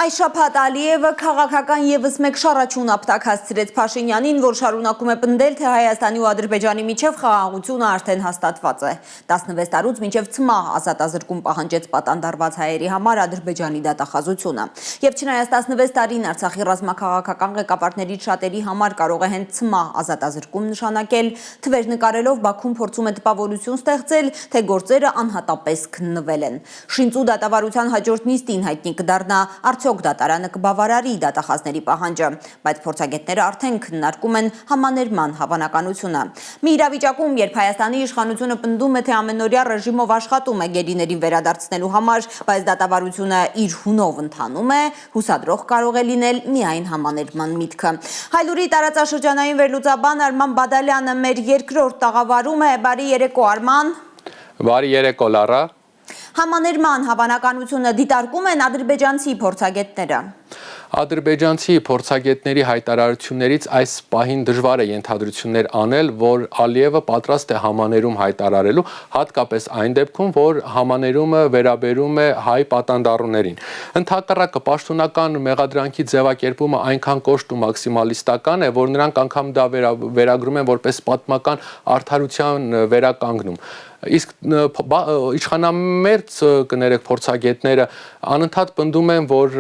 Այս շաբաթ Ալիևը քաղաքական ևս մեկ շարաչուն ապտակ հասցրեց Փաշինյանին, որ շարունակում է պնդել, թե Հայաստանի ու Ադրբեջանի միջև խաղաղությունը արդեն հաստատված է։ 16 տարուց մինչև ցմահ ազատազրկում պահանջեց պատանդարված հայերի համար Ադրբեջանի դատախազությունը։ Եվ չնայած 16 տարին Արցախի ռազմաքաղաքական ղեկավարներից շատերի համար կարող է հենց ցմահ ազատազրկում նշանակել, թվեր նկարելով Բաքուն փորձում է տպավորություն ստեղծել, թե գործերը անհատապես քննվել են։ Շինծու դատավարության հաջորդ նիստին հայտնի կդառնա արդյոք դատարանը կբավարարի դատախազների պահանջը, բայց փորձագետները արդեն քննարկում են համաներման հավանականությունը։ Մի իրավիճակում, երբ Հայաստանի իշխանությունը պնդում է, թե ամենօրյա ռեժիմով աշխատում է գերիներին վերադարձնելու համար, բայց դատավարությունը իր հունով ընթանում է, հուսադրող կարող է լինել միայն համաներման միտքը։ Հայլուրի տարածաշրջանային վերլուծաբան Արման Բադալյանը մեր երկրորդ տաղավարում է։ Բարի երեկո, Արման։ Բարի երեկո, Լարա։ Համաներման հավանականությունը դիտարկում են ադրբեջանցի փորձագետները։ Ադրբեջանցի փորձագետների հայտարարություններից այս պահին դժվար է ենթադրություններ անել, որ Ալիևը պատրաստ է համաներում հայտարարելու, հատկապես այն դեպքում, որ համաներումը վերաբերում է հայ պատանդառուներին։ Ընդհակառակը պաշտոնական մեղադրանքի ձևակերպումը այնքան կոշտ ու մաքսիմալիստական է, որ նրանք անգամ դա վերագրում են որպես պատմական արդարության վերականգնում։ Իսկ իշխանամերձ կներեք փորձագետները անընդհատ պնդում են, որ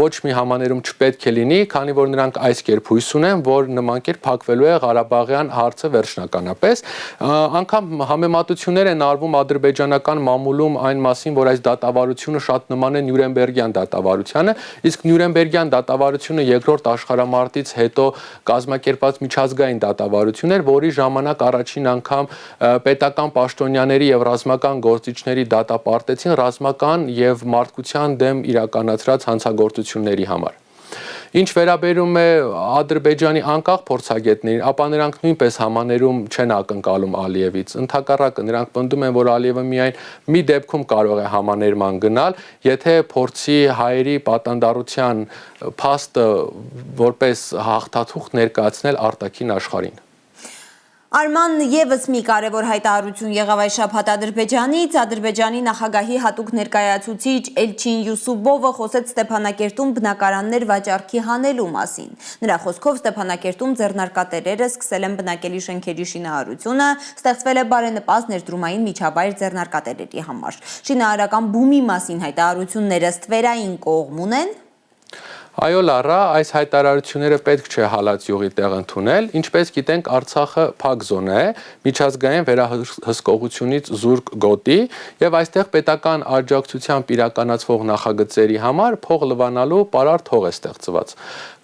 ոչ մի համաներում չպետք է լինի, քանի որ նրանք այս կերպ հույս ունեն, որ նման կերպ փակվելու է Ղարաբաղյան հարցը վերջնականապես։ Անգամ համեմատություններ են արվում ադրբեջանական մամուլում այն մասին, որ այս դատավարությունը շատ նման է Նյուրնբերգյան դատավարությանը, իսկ Նյուրնբերգյան դատավարությունը երկրորդ աշխարհամարտից հետո կազմակերպված միջազգային դատավարություն էր, որի ժամանակ առաջին անգամ պետական պաշտոնյաների եւ ռազմական գործիչների դատապարտեցին ռազմական եւ մարդկության դեմ իրականացրած հանցագործությունների համար։ Ինչ վերաբերում է Ադրբեջանի անկախ փորձագետներին, ապա նրանք նույնպես համաներում չեն ակնկալում Ալիևից։ Ընդհակառակը նրանք պնդում են, որ Ալիևը միայն մի դեպքում կարող է համաներման գնալ, եթե փորձի հայերի պատանդառության փաստը որպես հաղթաթուղթ ներկայացնել արտաքին աշխարհին։ Արման, ևս մի կարևոր հայտարարություն եղավ այս շաբաթ Ադրբեջանից։ Ադրբեջանի նախագահի հատուկ ներկայացուցիչ Էլչին Յուսուբովը խոսեց Ստեփանակերտում բնակարաններ վաճառքի հանելու մասին։ Նրա խոսքով Ստեփանակերտում ձեռնարկատերերը սկսել են բնակելի շենքերի շինարարությունը, ստեղծվել է բարենպաստ ներդրումային միջավայր ձեռնարկատերերի համար։ Շինարարական բումի մասին հայտարարությունները ստվերային կողմ ունեն։ Այո, Լարա, այս հայտարարությունները պետք չէ հալած յուղի տեղ ընդունել, ինչպես գիտենք Արցախը փակ զոնա է, միջազգային վերահսկողությունից զուրկ գոտի եւ այստեղ պետական աջակցությամբ իրականացվող նախագծերի համար փող լվանալու պարարտ հող է ստեղծված։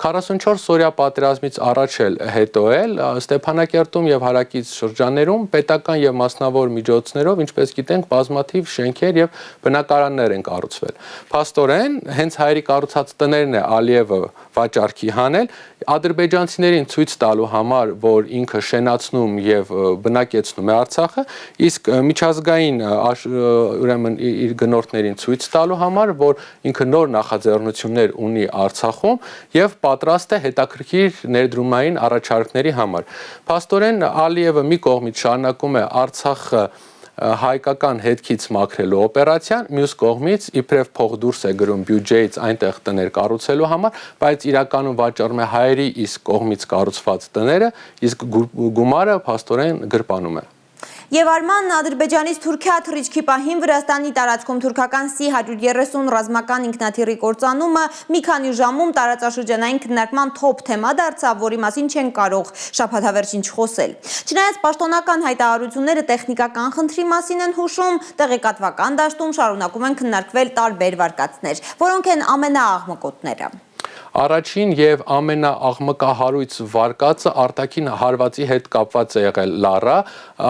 44 օրյա պատերազմից առաջ էլ հետո էլ Ստեփանակերտում եւ հարակից շրջաններում պետական եւ մասնավոր միջոցներով, ինչպես գիտենք, բազմաթիվ շենքեր եւ բնակարաններ են կառուցվել։ Փաստորեն, հենց հայերի կառուցած տներն է Ալիևը վաճառքի հանել, ադրբեջանցիներին ցույց տալու համար, որ ինքը շենացնում եւ բնակեցնում է Արցախը, իսկ միջազգային ուրեմն իր գնորդներին ցույց տալու համար, որ ինքը նոր նախաձեռնություններ ունի Արցախում եւ պատրաստ է հետաքրքիր ներդրումային առաջարկների համար։ Փաստորեն Ալիևը մի կողմից շարունակում է Արցախը հայկական հետքից մաքրելու օպերացիան, մյուս կողմից իբրև փող դուրս է գրում բյուջեից այնտեղ տներ կառուցելու համար, բայց իրականում վաճառում է հայերի իսկ կողմից կառուցված տները, իսկ գումարը փաստորեն գրպանում է։ Եվ Արման, Ադրբեջանից Թուրքիա թռիչքի պահին Վրաստանի տարածքում թուրքական C-130 ռազմական ինքնաթիռի կործանումը մի քանի ժամում տարածաշրջանային քննարկման թոփ թեմա դարձավ, որի մասին չեն կարող շաբաթավերջին չխոսել։ Չնայած պաշտոնական հայտարարությունները տեխնիկական խնդրի մասին են հուշում, տեղեկատվական դաշտում շարունակում են քննարկվել տարբեր վարկածներ, որոնք են ամենաաղմկոտները։ Առաջին եւ ամենաաղմկահարույց վարկածը արտաքին հարվածի հետ կապված է եղել Լարա։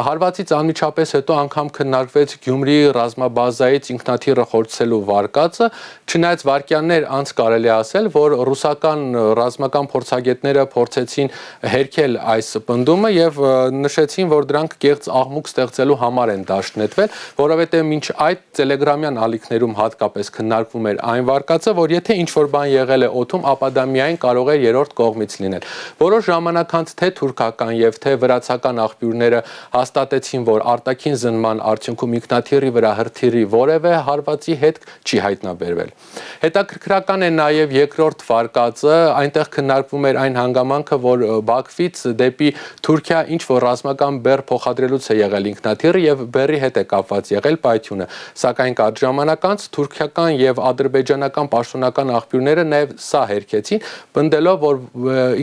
Հարվածից անմիջապես հետո անգամ քննարկվեց Գյումրիի ռազմաբազայից ինքնաթիռը խորցելու վարկածը, չնայած վարկյաններ անց կարելի ասել, որ ռուսական ռազմական փորձագետները փորձեցին հերքել այս պնդումը եւ նշեցին, որ դրանք կեղծ աղմուկ ստեղծելու համար են դաշնետվել, որովհետեւ մինչ այդ տելեգրամյան ալիքներում հատկապես քննարկվում էր այն վարկածը, որ եթե ինչ որ բան եղել է օդում, ապա դա միայն կարող է երրորդ կողմից լինել։ Որոշ ժամանակ անց թե թուրքական եւ թե վրացական աղբյուրները հաստատեցին, որ արտաքին զննման արդյունքում ինքնաթիռի վրա հրթիռի որևէ հարվածի հետ չի հայտնաբերվել։ Հետաքրքրական է նաեւ երկրորդ վարկածը, այնտեղ քննարկվում էր այն հանգամանքը, որ Բաքվից դեպի Թուրքիա ինչ որ ռազմական բեռ փոխադրելուց է եղել ինքնաթիռը եւ բեռի հետ է կապված եղել պայթյունը, սակայն կարճ ժամանակ անց թուրքական եւ ադրբեջանական պաշտոնական աղբյուրները նաեւ սա հերքեցին, պնդելով, որ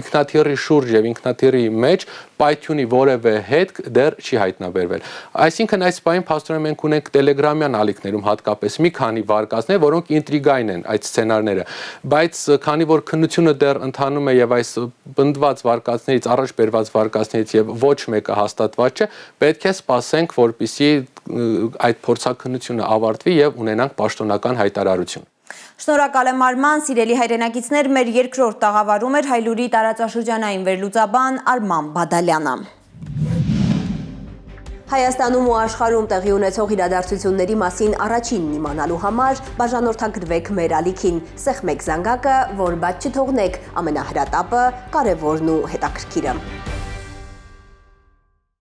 ինքնաթիռի շուրջ եւ ինքնաթիռի մեջ պայթյունի որևէ հետք դեռ չի հայտնաբերվել։ Այսինքն այս պահին փաստորեն մենք ունենք տելեգրամյան ալիքներում հատկապես մի քանի վարկածներ, որոնք ինտրիգային են այդ սցենարները, բայց քանի որ քննությունը դեռ ընթանում է եւ այս բնդված վարկածներից առաջ բերված վարկածներից եւ ոչ մեկը հաստատված չէ, պետք է սպասենք, որպեսզի այդ փորձաքննությունը ավարտվի եւ ունենանք պաշտոնական հայտարարություն։ Շնորհակալ եմ Արման, սիրելի հայրենակիցներ, մեր երկրորդ տաղավարում էր Հայլուրի տարածաշրջանային վերլուծաբան Արման Բադալյանը։ Հայաստանում ու աշխարհում տեղի ունեցող իրադարձությունների մասին առաջինն իմանալու համար բաժանորդագրվեք մեր ալիքին, սեղմեք զանգակը, որ բաց չթողնեք ամենահրատապը, կարևորն ու հետաքրքիրը։